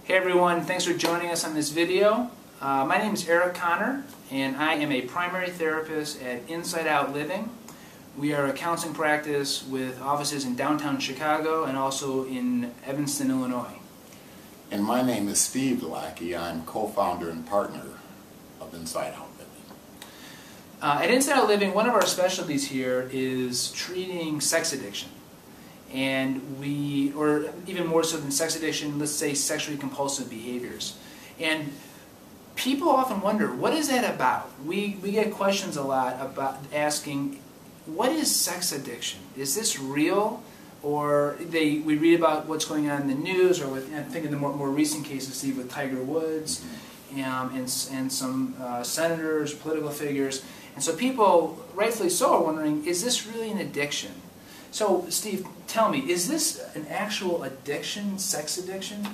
Hey everyone, thanks for joining us on this video. My name is Eric Connor and I am a primary therapist at Insideout Living. We are a counseling practice with offices in downtown Chicago and also in Evanston, Illinois. And my name is Steve Lackey. I'm co-founder and partner of Insideout Living. At Insideout Living, one of our specialties here is treating sex addiction. And or even more so than sex addiction, let's say sexually compulsive behaviors. And people often wonder, what is that about? We get questions a lot about asking, what is sex addiction? Is this real? Or we read about what's going on in the news, or with, I'm thinking the more recent cases, Steve, with Tiger Woods and some senators, political figures. And so people, rightfully so, are wondering, is this really an addiction? So, Steve, tell me, is this an actual addiction, sex addiction?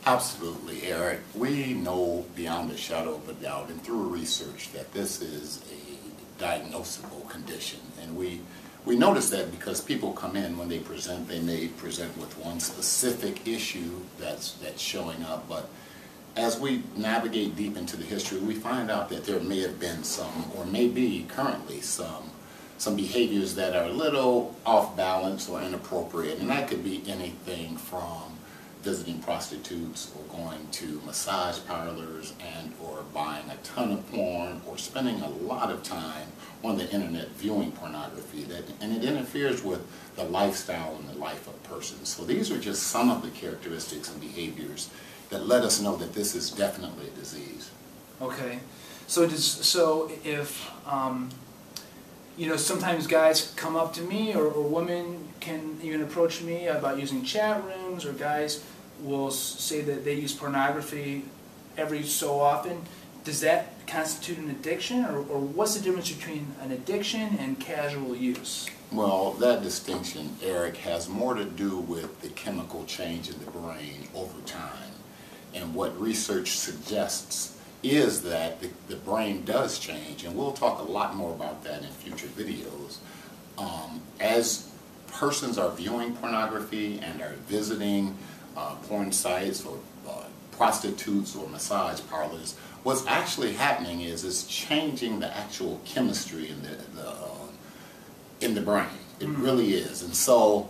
Absolutely, Eric. We know beyond a shadow of a doubt and through research that this is a diagnosable condition. And we notice that because people come in, when they may present with one specific issue that's showing up. But as we navigate deep into the history, we find out that there may have been some, or may be currently some behaviors that are a little off balance or inappropriate, and that could be anything from visiting prostitutes or going to massage parlors and or buying a ton of porn or spending a lot of time on the internet viewing pornography, and it interferes with the lifestyle and the life of a person. So these are just some of the characteristics and behaviors that let us know that this is definitely a disease. Okay, so if sometimes guys come up to me, or women can even approach me about using chat rooms, or guys will say that they use pornography every so often. Does that constitute an addiction, or what's the difference between an addiction and casual use? Well, that distinction, Eric, has more to do with the chemical change in the brain over time. And what research suggests is that the brain does change, and we'll talk a lot more about that in future videos. As persons are viewing pornography and are visiting porn sites or prostitutes or massage parlors, what's actually happening is it's changing the actual chemistry in the brain. It really is. And so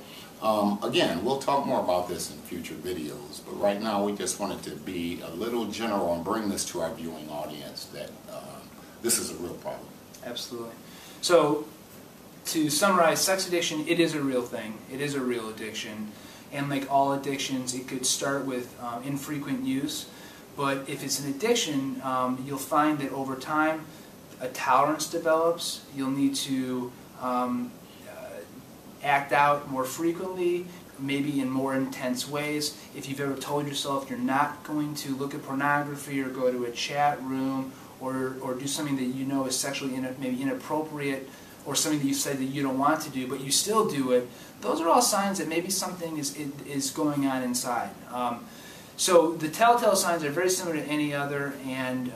again, we'll talk more about this in future videos, but right now we just wanted to be a little general and bring this to our viewing audience that this is a real problem. Absolutely. So, to summarize, sex addiction, it is a real thing. It is a real addiction. And like all addictions, it could start with infrequent use. But if it's an addiction, you'll find that over time, a tolerance develops. You'll need to act out more frequently, maybe in more intense ways. If you've ever told yourself you're not going to look at pornography or go to a chat room or do something that you know is sexually maybe inappropriate, or something that you said that you don't want to do but you still do it, those are all signs that maybe something is going on inside. So the telltale signs are very similar to any other, and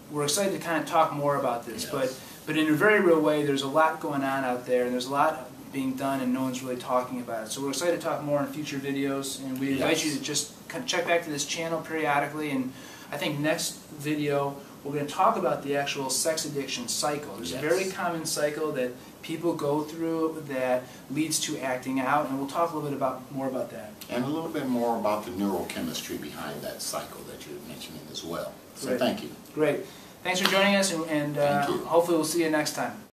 we're excited to kind of talk more about this. Yes. But in a very real way, there's a lot going on out there, and there's a lot being done, and no one's really talking about it. So we're excited to talk more in future videos, and we invite you to just check back to this channel periodically. And I think next video we're going to talk about the actual sex addiction cycle. There's a very common cycle that people go through that leads to acting out, and we'll talk a little bit more about that. And a little bit more about the neurochemistry behind that cycle that you're mentioning as well. So thank you. Great. Thanks for joining us, and hopefully we'll see you next time.